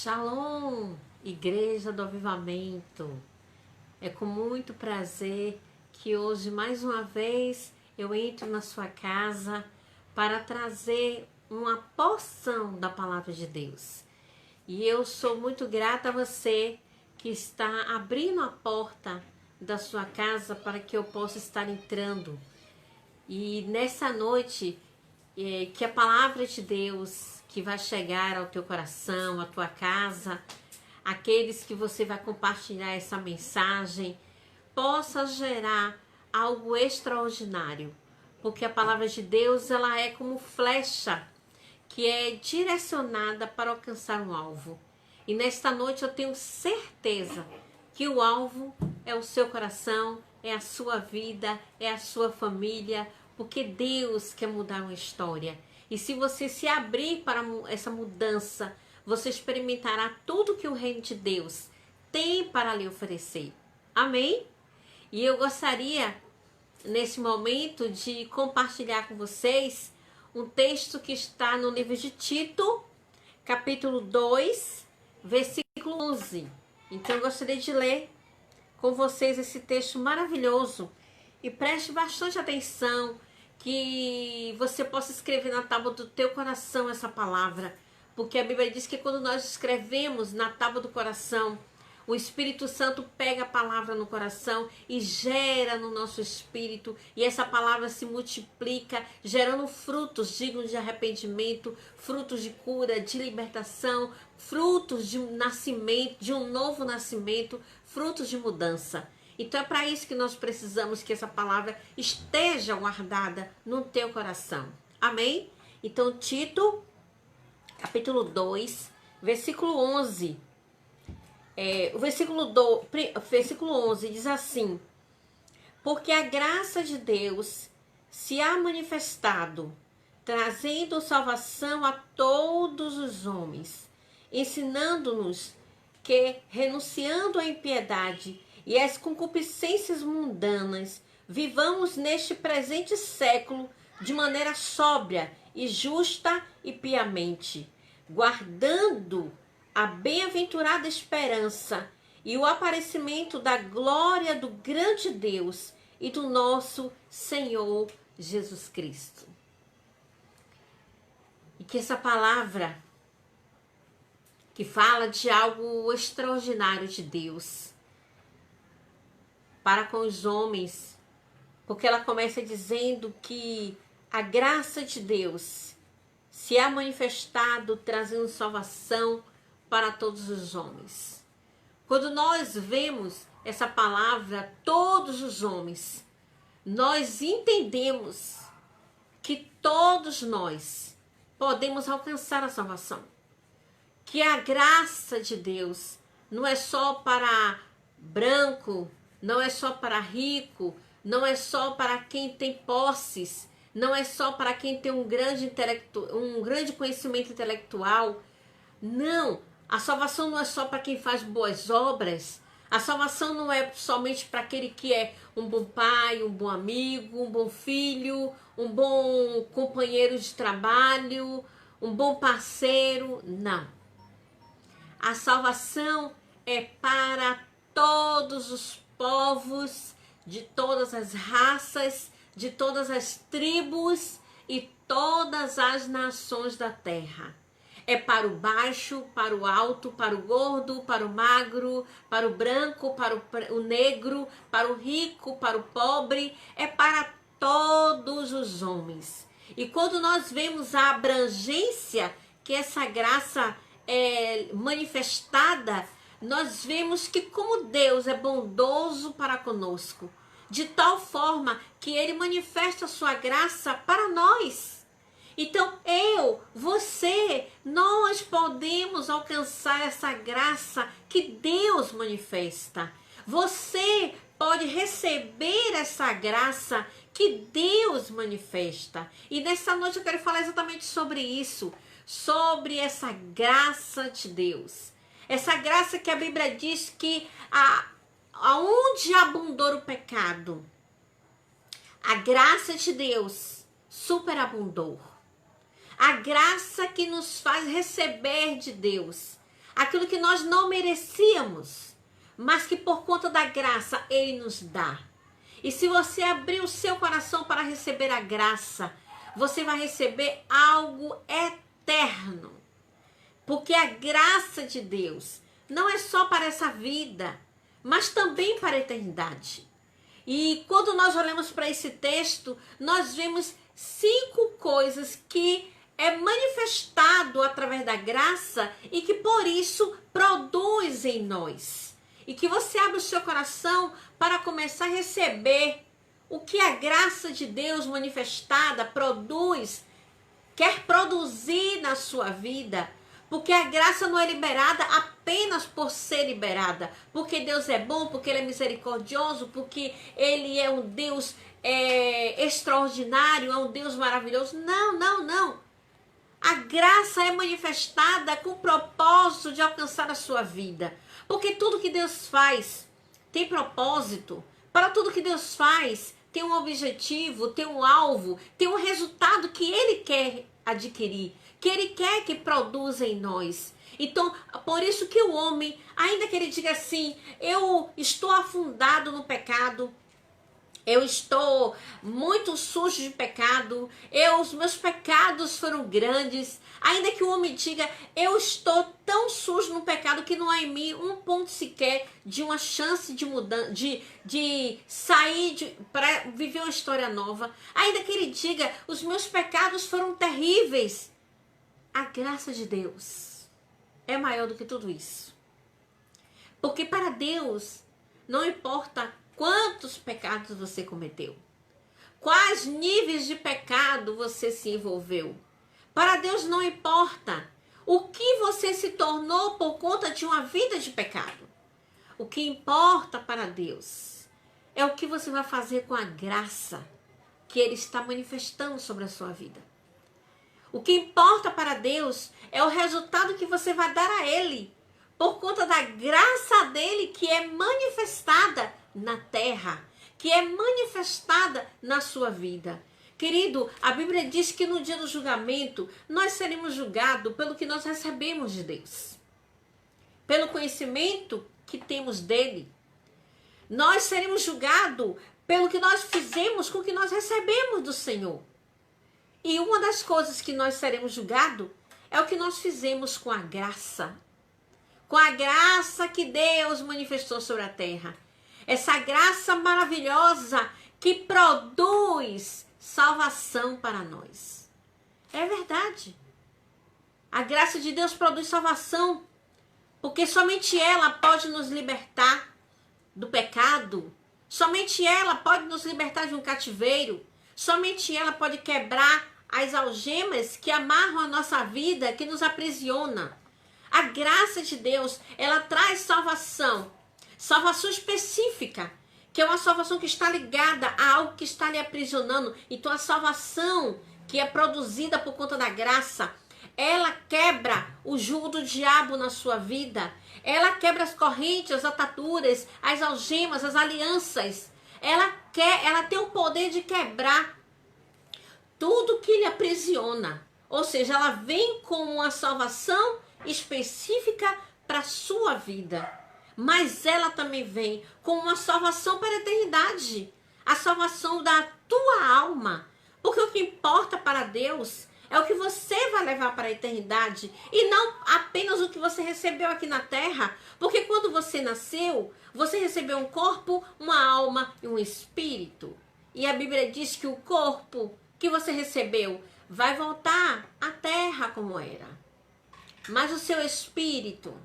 Shalom, Igreja do Avivamento. É com muito prazer que hoje, mais uma vez, eu entro na sua casa para trazer uma porção da Palavra de Deus. E eu sou muito grata a você que está abrindo a porta da sua casa para que eu possa estar entrando. E nessa noite, que a Palavra de Deus que vai chegar ao teu coração, à tua casa, aqueles que você vai compartilhar essa mensagem, possa gerar algo extraordinário, porque a palavra de Deus, ela é como flecha que é direcionada para alcançar um alvo. E nesta noite eu tenho certeza que o alvo é o seu coração, é a sua vida, é a sua família, porque Deus quer mudar uma história. E se você se abrir para essa mudança, você experimentará tudo que o reino de Deus tem para lhe oferecer. Amém? E eu gostaria, nesse momento, de compartilhar com vocês um texto que está no livro de Tito, capítulo 2, versículo 11. Então eu gostaria de ler com vocês esse texto maravilhoso. E preste bastante atenção, que você possa escrever na tábua do teu coração essa palavra, porque a Bíblia diz que quando nós escrevemos na tábua do coração, o Espírito Santo pega a palavra no coração e gera no nosso espírito, e essa palavra se multiplica, gerando frutos dignos de arrependimento, frutos de cura, de libertação, frutos de um nascimento, de um novo nascimento, frutos de mudança. Então é para isso que nós precisamos que essa palavra esteja guardada no teu coração. Amém? Então Tito, capítulo 2, versículo 11. O versículo 11 diz assim: porque a graça de Deus se há manifestado, trazendo salvação a todos os homens, ensinando-nos que, renunciando à impiedade e às concupiscências mundanas, vivamos neste presente século de maneira sóbria e justa e piamente, guardando a bem-aventurada esperança e o aparecimento da glória do grande Deus e do nosso Senhor Jesus Cristo. E que essa palavra, que fala de algo extraordinário de Deus para com os homens, porque ela começa dizendo que a graça de Deus se há manifestado, trazendo salvação para todos os homens. Quando nós vemos essa palavra, todos os homens, nós entendemos que todos nós podemos alcançar a salvação. Que a graça de Deus não é só para branco, não é só para rico, não é só para quem tem posses, não é só para quem tem um grande conhecimento intelectual. Não, a salvação não é só para quem faz boas obras. A salvação não é somente para aquele que é um bom pai, um bom amigo, um bom filho, um bom companheiro de trabalho, um bom parceiro. Não. A salvação é para todos os povos, de todas as raças, de todas as tribos e todas as nações da terra. É para o baixo, para o alto, para o gordo, para o magro, para o branco, para o negro, para o rico, para o pobre. É para todos os homens. E quando nós vemos a abrangência que essa graça é manifestada, nós vemos que como Deus é bondoso para conosco, de tal forma que Ele manifesta a sua graça para nós. Então você, nós podemos alcançar essa graça que Deus manifesta. Você pode receber essa graça que Deus manifesta. E nessa noite eu quero falar exatamente sobre isso, sobre essa graça de Deus. Essa graça que a Bíblia diz que aonde abundou o pecado, a graça de Deus superabundou. A graça que nos faz receber de Deus, aquilo que nós não merecíamos, mas que por conta da graça Ele nos dá. E se você abrir o seu coração para receber a graça, você vai receber algo eterno. Porque a graça de Deus não é só para essa vida, mas também para a eternidade. E quando nós olhamos para esse texto, nós vemos 5 coisas que é manifestado através da graça e que por isso produz em nós. E que você abre o seu coração para começar a receber o que a graça de Deus manifestada produz, quer produzir na sua vida. Porque a graça não é liberada apenas por ser liberada. Porque Deus é bom, porque Ele é misericordioso, porque Ele é um Deus extraordinário, é um Deus maravilhoso. Não, não, não. A graça é manifestada com o propósito de alcançar a sua vida. Porque tudo que Deus faz tem propósito. Para tudo que Deus faz tem um objetivo, tem um alvo, tem um resultado que Ele quer adquirir, que Ele quer que produza em nós. Então, por isso que o homem, ainda que ele diga assim, eu estou afundado no pecado, eu estou muito sujo de pecado, os meus pecados foram grandes, ainda que o homem diga, eu estou tão sujo no pecado que não há em mim um ponto sequer de uma chance de mudança, de sair para viver uma história nova, ainda que ele diga, os meus pecados foram terríveis, a graça de Deus é maior do que tudo isso. Porque para Deus não importa quantos pecados você cometeu, quais níveis de pecado você se envolveu. Para Deus não importa o que você se tornou por conta de uma vida de pecado. O que importa para Deus é o que você vai fazer com a graça que Ele está manifestando sobre a sua vida. O que importa para Deus é o resultado que você vai dar a Ele, por conta da graça dEle que é manifestada na terra, que é manifestada na sua vida. Querido, a Bíblia diz que no dia do julgamento, nós seremos julgados pelo que nós recebemos de Deus. Pelo conhecimento que temos dEle. Nós seremos julgados pelo que nós fizemos com o que nós recebemos do Senhor. E uma das coisas que nós seremos julgados é o que nós fizemos com a graça. Com a graça que Deus manifestou sobre a terra. Essa graça maravilhosa que produz salvação para nós. É verdade. A graça de Deus produz salvação. Porque somente ela pode nos libertar do pecado. Somente ela pode nos libertar de um cativeiro. Somente ela pode quebrar as algemas que amarram a nossa vida, que nos aprisiona. A graça de Deus, ela traz salvação. Salvação específica, que é uma salvação que está ligada a algo que está lhe aprisionando. Então a salvação que é produzida por conta da graça, ela quebra o jugo do diabo na sua vida. Ela quebra as correntes, as ataduras, as algemas, as alianças. Ela tem o poder de quebrar tudo que lhe aprisiona. Ou seja, ela vem com uma salvação específica para a sua vida. Mas ela também vem com uma salvação para a eternidade. A salvação da tua alma. Porque o que importa para Deus é o que você vai levar para a eternidade. E não apenas o que você recebeu aqui na terra. Porque quando você nasceu, você recebeu um corpo, uma alma e um espírito. E a Bíblia diz que o corpo que você recebeu vai voltar à terra como era. Mas o seu espírito,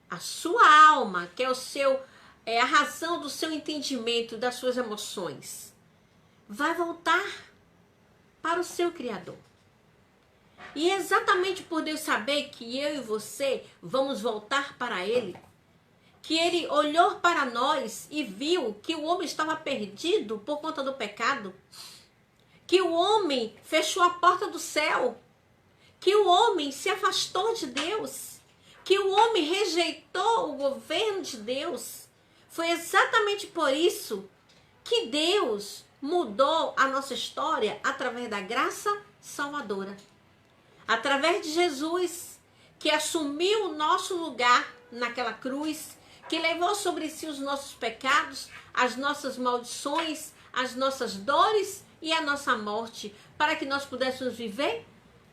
a sua alma, que é a razão do seu entendimento, das suas emoções, vai voltar para o seu Criador. E exatamente por Deus saber que eu e você vamos voltar para Ele, que Ele olhou para nós e viu que o homem estava perdido por conta do pecado, que o homem fechou a porta do céu, que o homem se afastou de Deus, que o homem rejeitou o governo de Deus. Foi exatamente por isso que Deus mudou a nossa história através da graça salvadora. Através de Jesus, que assumiu o nosso lugar naquela cruz, que levou sobre si os nossos pecados, as nossas maldições, as nossas dores e a nossa morte, para que nós pudéssemos viver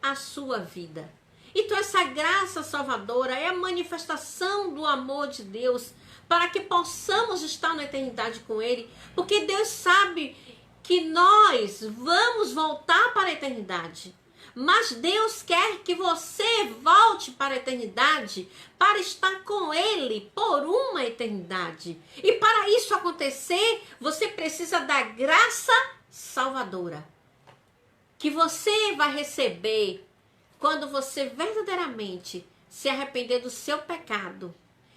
a sua vida. Então essa graça salvadora é a manifestação do amor de Deus, para que possamos estar na eternidade com Ele, porque Deus sabe que nós vamos voltar para a eternidade. Mas Deus quer que você volte para a eternidade, para estar com Ele por uma eternidade. E para isso acontecer, você precisa da graça salvadora, que você vai receber quando você verdadeiramente se arrepender do seu pecado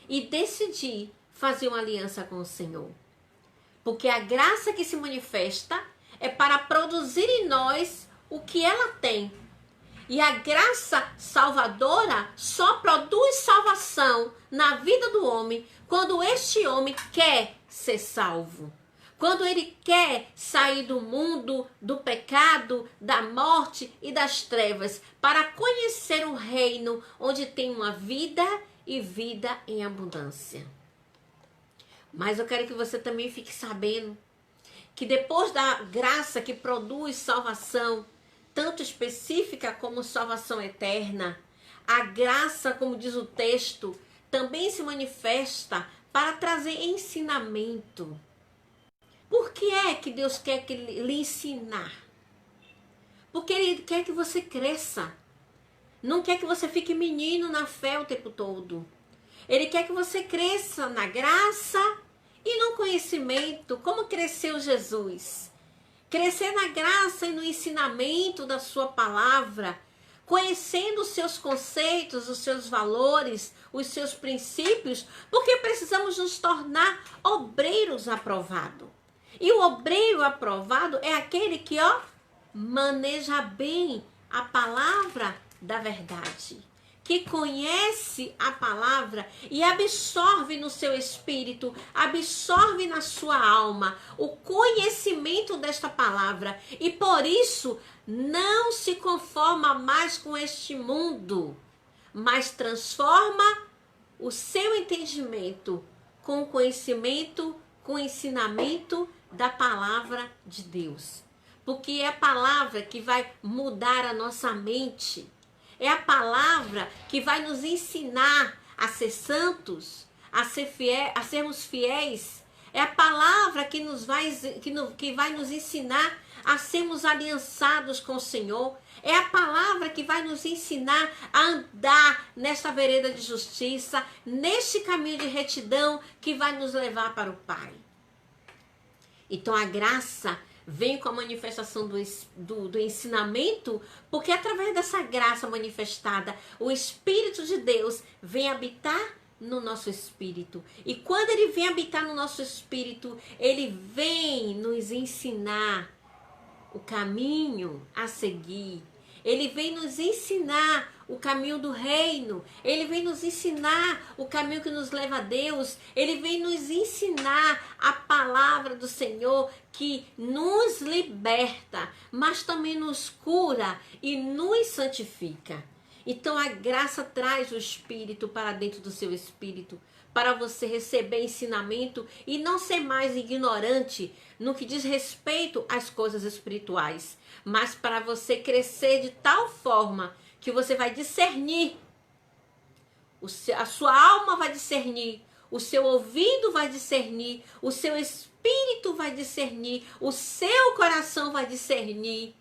e decidir fazer uma aliança com o Senhor. Porque a graça que se manifesta é para produzir em nós o que ela tem. E a graça salvadora só produz salvação na vida do homem quando este homem quer ser salvo. Quando ele quer sair do mundo, do pecado, da morte e das trevas, para conhecer um reino onde tem uma vida e vida em abundância. Mas eu quero que você também fique sabendo que depois da graça que produz salvação, tanto específica como salvação eterna, a graça, como diz o texto, também se manifesta para trazer ensinamento. Por que é que Deus quer lhe ensinar? Porque Ele quer que você cresça. Não quer que você fique menino na fé o tempo todo. Ele quer que você cresça na graça e no conhecimento. Como cresceu Jesus? Crescer na graça e no ensinamento da sua palavra, conhecendo os seus conceitos, os seus valores, os seus princípios, porque precisamos nos tornar obreiros aprovados. E o obreiro aprovado é aquele que, maneja bem a palavra da verdade, que conhece a palavra e absorve no seu espírito, absorve na sua alma o conhecimento desta palavra e por isso não se conforma mais com este mundo, mas transforma o seu entendimento com o conhecimento, com o ensinamento da palavra de Deus. Porque é a palavra que vai mudar a nossa mente. É a palavra que vai nos ensinar a ser santos, a sermos fiéis. É a palavra que vai nos ensinar a sermos aliançados com o Senhor. É a palavra que vai nos ensinar a andar nesta vereda de justiça, neste caminho de retidão que vai nos levar para o Pai. Então a graça vem com a manifestação do ensinamento, porque através dessa graça manifestada, o Espírito de Deus vem habitar no nosso espírito. E quando ele vem habitar no nosso espírito, ele vem nos ensinar o caminho a seguir. Ele vem nos ensinar o caminho do reino. Ele vem nos ensinar o caminho que nos leva a Deus. Ele vem nos ensinar a palavra do Senhor que nos liberta, mas também nos cura e nos santifica. Então a graça traz o Espírito para dentro do seu espírito, para você receber ensinamento e não ser mais ignorante no que diz respeito às coisas espirituais, mas para você crescer de tal forma que você vai discernir, a sua alma vai discernir, o seu ouvido vai discernir, o seu espírito vai discernir, o seu coração vai discernir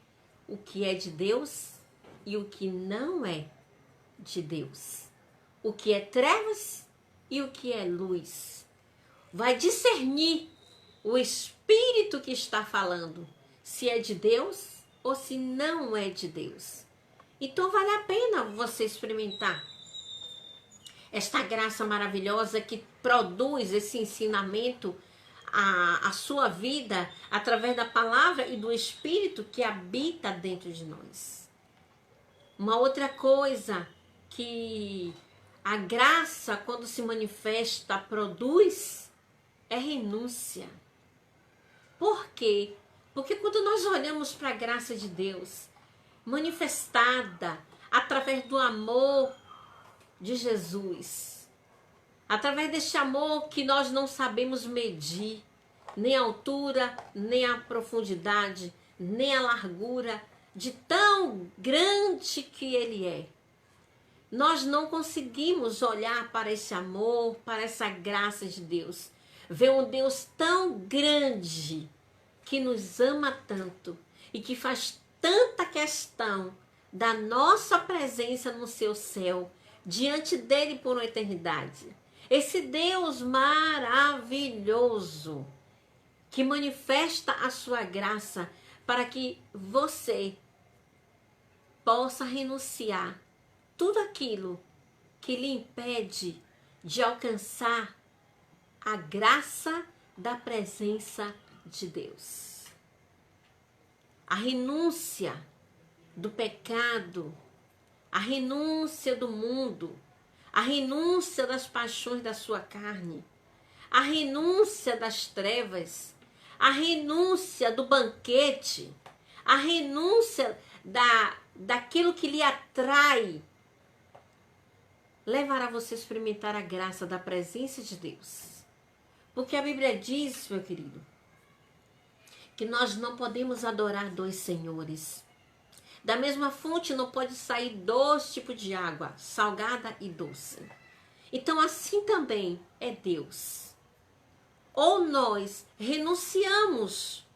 o que é de Deus e o que não é de Deus, o que é trevas e o que é luz. Vai discernir o Espírito que está falando, se é de Deus ou se não é de Deus. Então vale a pena você experimentar esta graça maravilhosa que produz esse ensinamento à sua vida através da palavra e do Espírito que habita dentro de nós. Uma outra coisa que a graça, quando se manifesta, produz é renúncia. Por quê? Porque quando nós olhamos para a graça de Deus manifestada através do amor de Jesus. Através deste amor que nós não sabemos medir, nem a altura, nem a profundidade, nem a largura, de tão grande que ele é. Nós não conseguimos olhar para esse amor, para essa graça de Deus. Ver um Deus tão grande, que nos ama tanto e que faz tanta questão da nossa presença no seu céu, diante dele por uma eternidade. Esse Deus maravilhoso, que manifesta a sua graça para que você possa renunciar tudo aquilo que lhe impede de alcançar a graça da presença de Deus. A renúncia do pecado, a renúncia do mundo, a renúncia das paixões da sua carne, a renúncia das trevas, a renúncia do banquete, a renúncia daquilo que lhe atrai, levará você a experimentar a graça da presença de Deus. Porque a Bíblia diz, meu querido, que nós não podemos adorar dois senhores. Da mesma fonte não pode sair dois tipos de água, salgada e doce. Então assim também é Deus. Ou nós renunciamos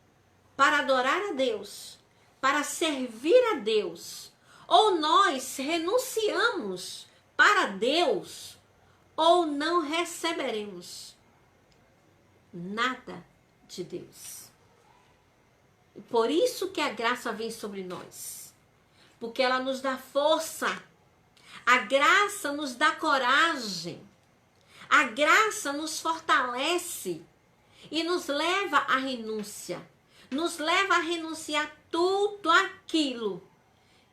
para adorar a Deus, para servir a Deus, ou nós renunciamos para Deus, ou não receberemos nada de Deus. Por isso que a graça vem sobre nós, porque ela nos dá força, a graça nos dá coragem, a graça nos fortalece e nos leva à renúncia, nos leva a renunciar tudo aquilo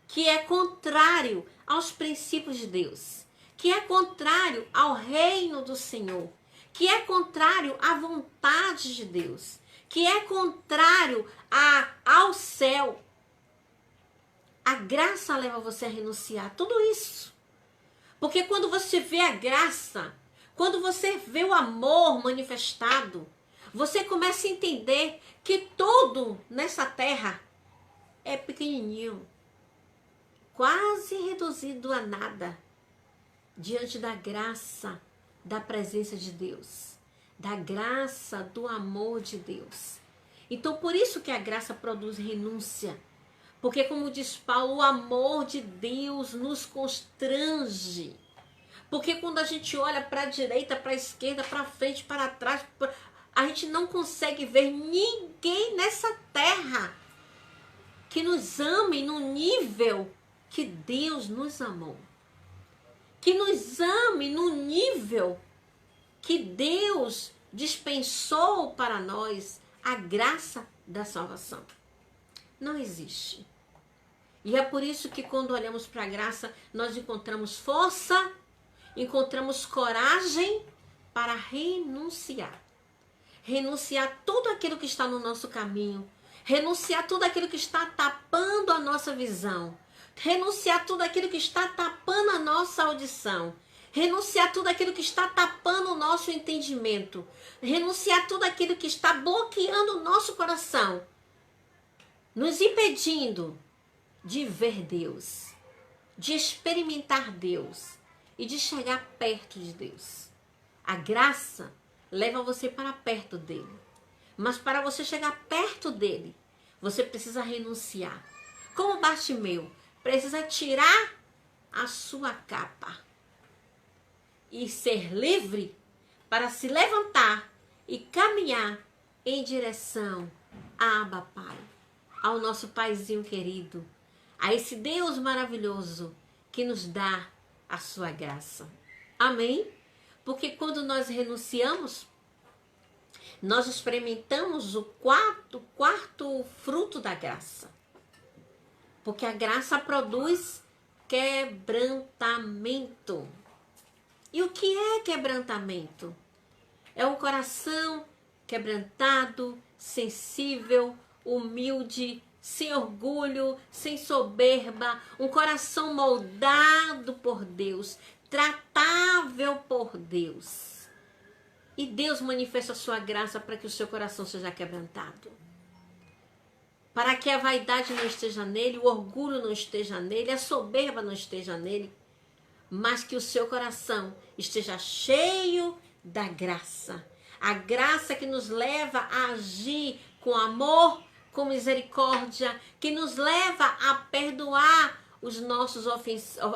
que é contrário aos princípios de Deus, que é contrário ao reino do Senhor, que é contrário à vontade de Deus, que é contrário ao céu. A graça leva você a renunciar a tudo isso. Porque quando você vê a graça, quando você vê o amor manifestado, você começa a entender que tudo nessa terra é pequenininho, quase reduzido a nada, diante da graça, da presença de Deus, da graça, do amor de Deus. Então, por isso que a graça produz renúncia. Porque, como diz Paulo, o amor de Deus nos constrange. Porque quando a gente olha para a direita, para a esquerda, para frente, para trás, a gente não consegue ver ninguém nessa terra que nos ame no nível que Deus nos amou. Que nos ame no nível que Deus dispensou para nós a graça da salvação. Não existe. E é por isso que quando olhamos para a graça, nós encontramos força, encontramos coragem para renunciar. Renunciar tudo aquilo que está no nosso caminho. Renunciar tudo aquilo que está tapando a nossa visão. Renunciar tudo aquilo que está tapando a nossa audição. Renunciar tudo aquilo que está tapando o nosso entendimento. Renunciar tudo aquilo que está bloqueando o nosso coração. Nos impedindo de ver Deus, de experimentar Deus e de chegar perto de Deus. A graça leva você para perto dele. Mas para você chegar perto dele, você precisa renunciar. Como Bartimeu, precisa tirar a sua capa e ser livre para se levantar e caminhar em direção a Abba Pai, ao nosso Paizinho querido, a esse Deus maravilhoso que nos dá a sua graça. Amém? Porque quando nós renunciamos, nós experimentamos o quarto fruto da graça. Porque a graça produz quebrantamento. E o que é quebrantamento? É um coração quebrantado, sensível, humilde, sem orgulho, sem soberba, um coração moldado por Deus, tratável por Deus. E Deus manifesta a sua graça para que o seu coração seja quebrantado. Para que a vaidade não esteja nele, o orgulho não esteja nele, a soberba não esteja nele, mas que o seu coração esteja cheio da graça. A graça que nos leva a agir com amor, com misericórdia, que nos leva a perdoar os nossos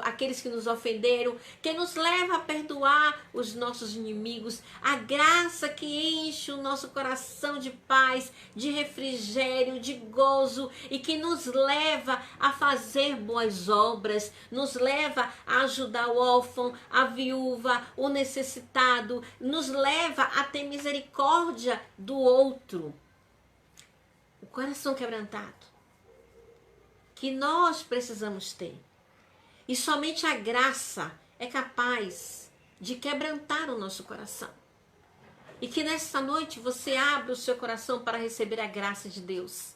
aqueles que nos ofenderam, que nos leva a perdoar os nossos inimigos, a graça que enche o nosso coração de paz, de refrigério, de gozo e que nos leva a fazer boas obras, nos leva a ajudar o órfão, a viúva, o necessitado, nos leva a ter misericórdia do outro. O coração quebrantado que nós precisamos ter. E somente a graça é capaz de quebrantar o nosso coração. E que nesta noite você abra o seu coração para receber a graça de Deus.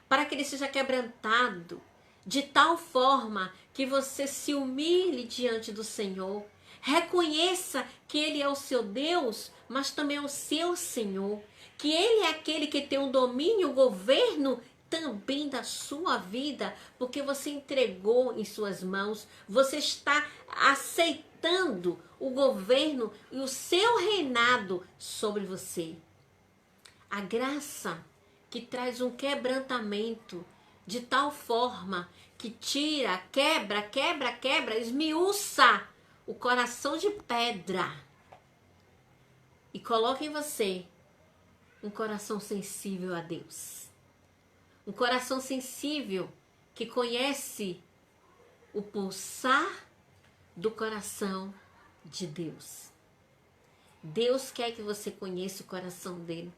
Para que ele seja quebrantado de tal forma que você se humilhe diante do Senhor. Reconheça que ele é o seu Deus, mas também é o seu Senhor. Que ele é aquele que tem o domínio, o governo também da sua vida, porque você entregou em suas mãos, você está aceitando o governo e o seu reinado sobre você. A graça que traz um quebrantamento de tal forma que tira, quebra, esmiuça o coração de pedra e coloca em você um coração sensível a Deus. Um coração sensível que conhece o pulsar do coração de Deus. Deus quer que você conheça o coração dele.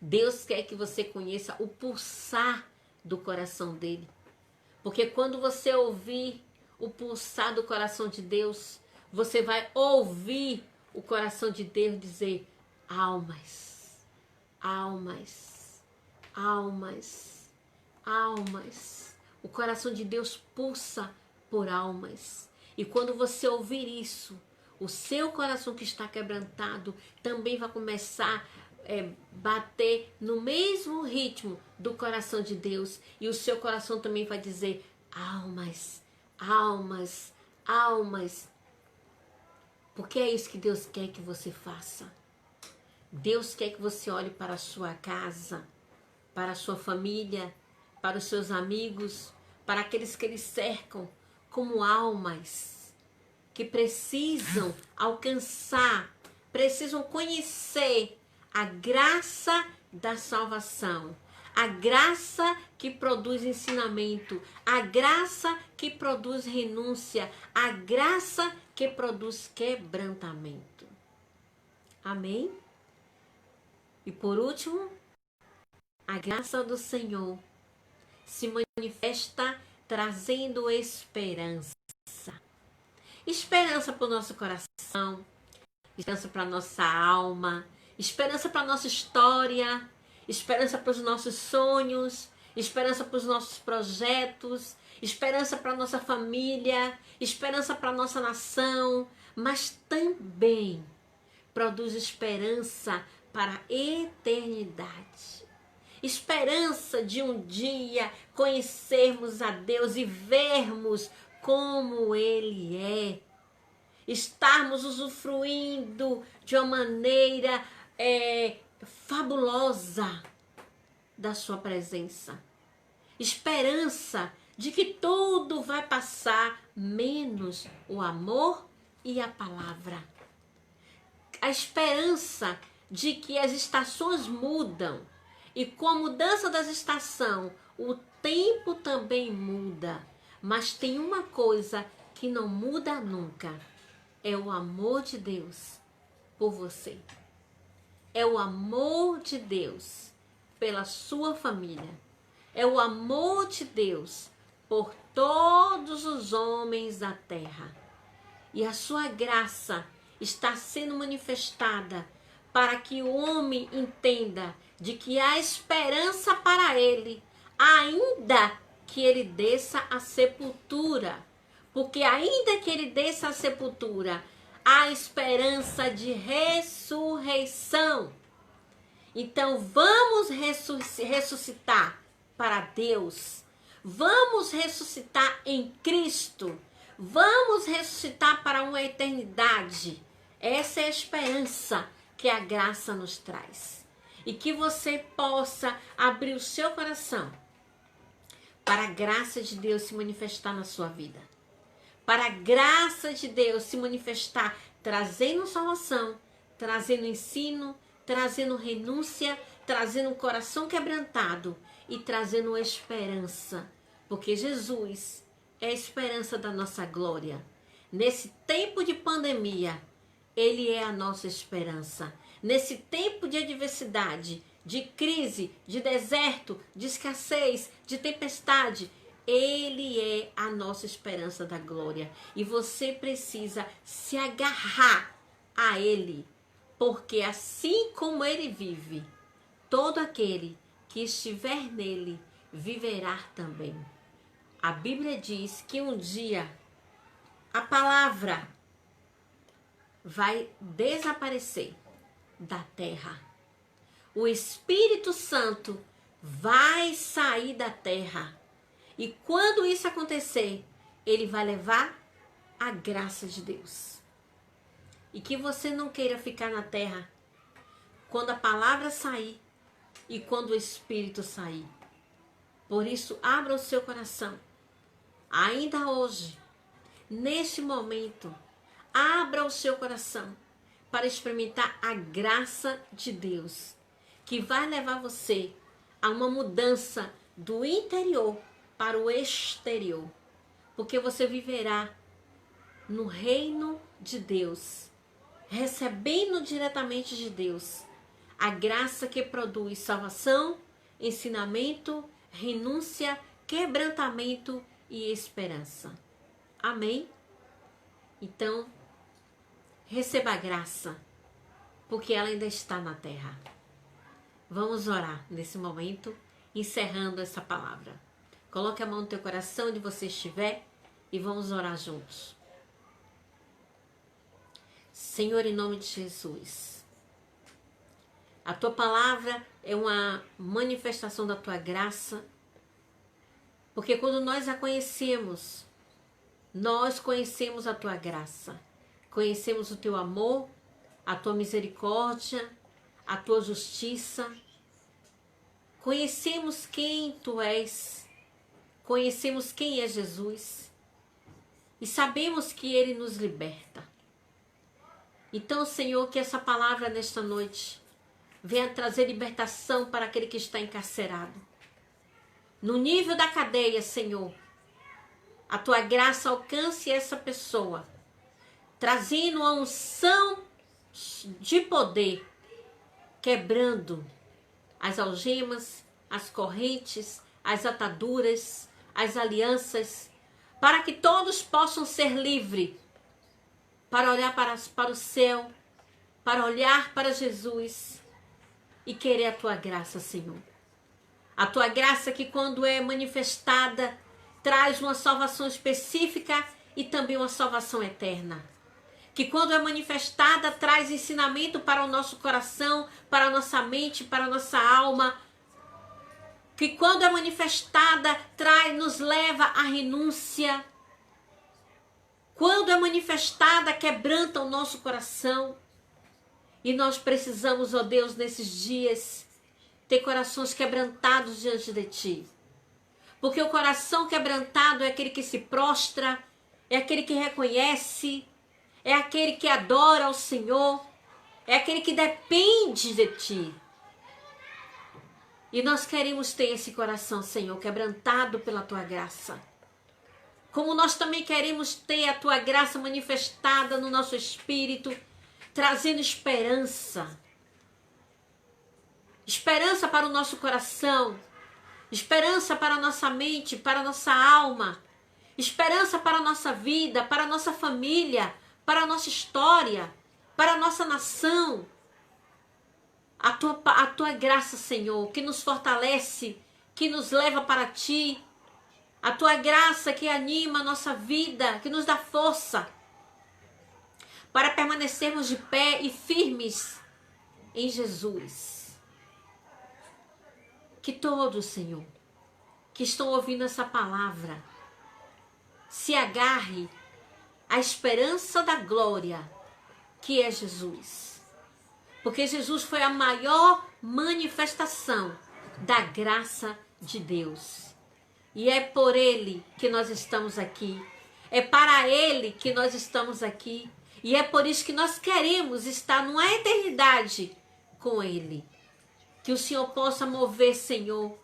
Deus quer que você conheça o pulsar do coração dele. Porque quando você ouvir o pulsar do coração de Deus, você vai ouvir o coração de Deus dizer: almas, almas, almas. Almas. O coração de Deus pulsa por almas. E quando você ouvir isso, o seu coração que está quebrantado também vai começar a bater no mesmo ritmo do coração de Deus. E o seu coração também vai dizer: almas, almas, almas. Porque é isso que Deus quer que você faça. Deus quer que você olhe para a sua casa, para a sua família, para os seus amigos, para aqueles que eles cercam, como almas que precisam alcançar, precisam conhecer a graça da salvação, a graça que produz ensinamento, a graça que produz renúncia, a graça que produz quebrantamento. Amém? E por último, a graça do Senhor se manifesta trazendo esperança. Esperança para o nosso coração, esperança para a nossa alma, esperança para a nossa história, esperança para os nossos sonhos, esperança para os nossos projetos, esperança para a nossa família, esperança para a nossa nação, mas também produz esperança para a eternidade. Esperança de um dia conhecermos a Deus e vermos como Ele é. Estarmos usufruindo de uma maneira fabulosa da sua presença. Esperança de que tudo vai passar, menos o amor e a palavra. A esperança de que as estações mudam. E com a mudança das estações, o tempo também muda. Mas tem uma coisa que não muda nunca. É o amor de Deus por você. É o amor de Deus pela sua família. É o amor de Deus por todos os homens da terra. E a sua graça está sendo manifestada para que o homem entenda de que há esperança para ele, ainda que ele desça à sepultura, porque ainda que ele desça à sepultura, há esperança de ressurreição. Então vamos ressuscitar para Deus. Vamos ressuscitar em Cristo. Vamos ressuscitar para uma eternidade. Essa é a esperança que a graça nos traz. E que você possa abrir o seu coração para a graça de Deus se manifestar na sua vida. Para a graça de Deus se manifestar, trazendo salvação, trazendo ensino, trazendo renúncia, trazendo um coração quebrantado e trazendo esperança. Porque Jesus é a esperança da nossa glória. Nesse tempo de pandemia, Ele é a nossa esperança. Nesse tempo de adversidade, de crise, de deserto, de escassez, de tempestade, Ele é a nossa esperança da glória. E você precisa se agarrar a Ele, porque assim como Ele vive, todo aquele que estiver nele viverá também. A Bíblia diz que um dia a palavra vai desaparecer da terra. O Espírito Santo vai sair da terra. E quando isso acontecer, ele vai levar a graça de Deus. E que você não queira ficar na terra quando a palavra sair e quando o Espírito sair. Por isso, abra o seu coração. Ainda hoje, neste momento, abra o seu coração para experimentar a graça de Deus, que vai levar você a uma mudança do interior para o exterior, porque você viverá no reino de Deus, recebendo diretamente de Deus a graça que produz salvação, ensinamento, renúncia, quebrantamento e esperança. Amém? Então, receba a graça, porque ela ainda está na terra. Vamos orar nesse momento, encerrando essa palavra. Coloque a mão no teu coração onde você estiver e vamos orar juntos. Senhor, em nome de Jesus, a tua palavra é uma manifestação da tua graça, porque quando nós a conhecemos, nós conhecemos a tua graça, conhecemos o teu amor, a tua misericórdia, a tua justiça, conhecemos quem tu és, conhecemos quem é Jesus e sabemos que ele nos liberta. Então, Senhor, que essa palavra nesta noite venha trazer libertação para aquele que está encarcerado. No nível da cadeia, Senhor, a tua graça alcance essa pessoa, trazendo a unção de poder, quebrando as algemas, as correntes, as ataduras, as alianças, para que todos possam ser livres, para olhar para o céu, para olhar para Jesus e querer a tua graça, Senhor. A tua graça que quando é manifestada, traz uma salvação específica e também uma salvação eterna. Que quando é manifestada, traz ensinamento para o nosso coração, para a nossa mente, para a nossa alma. Que quando é manifestada, nos leva à renúncia. Quando é manifestada, quebranta o nosso coração. E nós precisamos, ó Deus, nesses dias, ter corações quebrantados diante de Ti. Porque o coração quebrantado é aquele que se prostra, é aquele que reconhece, é aquele que adora ao Senhor, é aquele que depende de Ti. E nós queremos ter esse coração, Senhor, quebrantado pela Tua graça. Como nós também queremos ter a Tua graça manifestada no nosso espírito, trazendo esperança. Esperança para o nosso coração, esperança para a nossa mente, para a nossa alma, esperança para a nossa vida, para a nossa família, para a nossa história, para a nossa nação. A tua graça, Senhor, que nos fortalece, que nos leva para Ti. A tua graça que anima a nossa vida, que nos dá força para permanecermos de pé e firmes em Jesus. Que todos, Senhor, que estão ouvindo essa palavra, se agarre à esperança da glória, que é Jesus. Porque Jesus foi a maior manifestação da graça de Deus. E é por Ele que nós estamos aqui. É para Ele que nós estamos aqui. E é por isso que nós queremos estar numa eternidade com Ele. Que o Senhor possa mover, Senhor,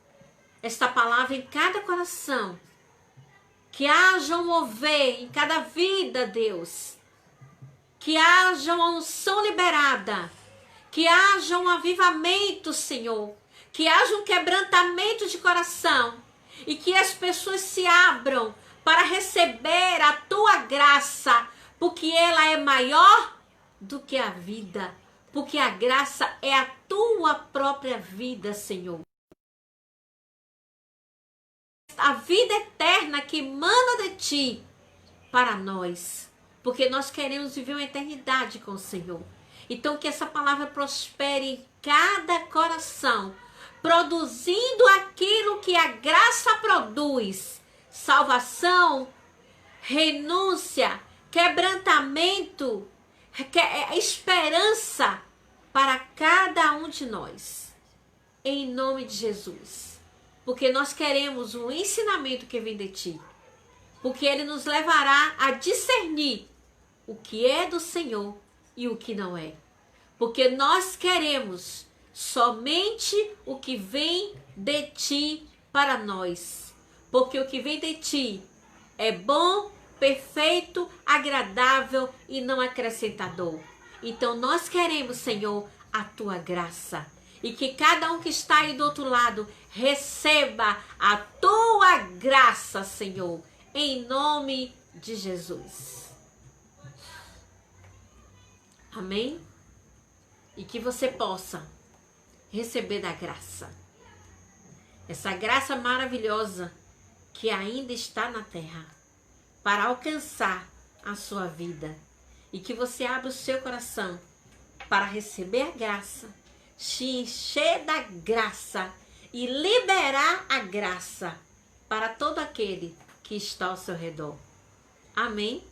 esta palavra em cada coração. Que haja um mover em cada vida, Deus. Que haja uma unção liberada. Que haja um avivamento, Senhor. Que haja um quebrantamento de coração. E que as pessoas se abram para receber a tua graça. Porque ela é maior do que a vida. Porque a graça é a tua própria vida, Senhor. A vida eterna que emana de ti para nós. Porque nós queremos viver uma eternidade com o Senhor. Então que essa palavra prospere em cada coração, produzindo aquilo que a graça produz. Salvação, renúncia, quebrantamento, esperança para cada um de nós. Em nome de Jesus. Porque nós queremos um ensinamento que vem de ti. Porque ele nos levará a discernir o que é do Senhor e o que não é. Porque nós queremos somente o que vem de ti para nós. Porque o que vem de ti é bom, perfeito, agradável e não acrescentador. Então nós queremos, Senhor, a tua graça. E que cada um que está aí do outro lado receba a tua graça, Senhor, em nome de Jesus. Amém? E que você possa receber da graça. Essa graça maravilhosa que ainda está na terra para alcançar a sua vida. E que você abra o seu coração para receber a graça, se encher da graça e liberar a graça para todo aquele que está ao seu redor. Amém?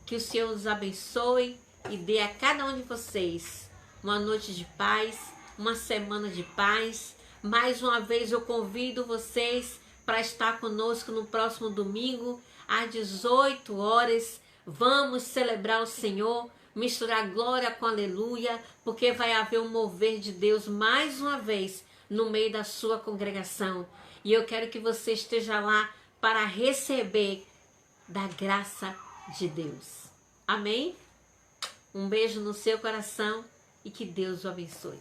Que o Senhor os abençoe e dê a cada um de vocês uma noite de paz, uma semana de paz. Mais uma vez eu convido vocês para estar conosco no próximo domingo, às 18 horas. Vamos celebrar o Senhor, misturar glória com aleluia, porque vai haver um mover de Deus mais uma vez no meio da sua congregação. E eu quero que você esteja lá para receber da graça de Deus. Amém? Um beijo no seu coração e que Deus o abençoe.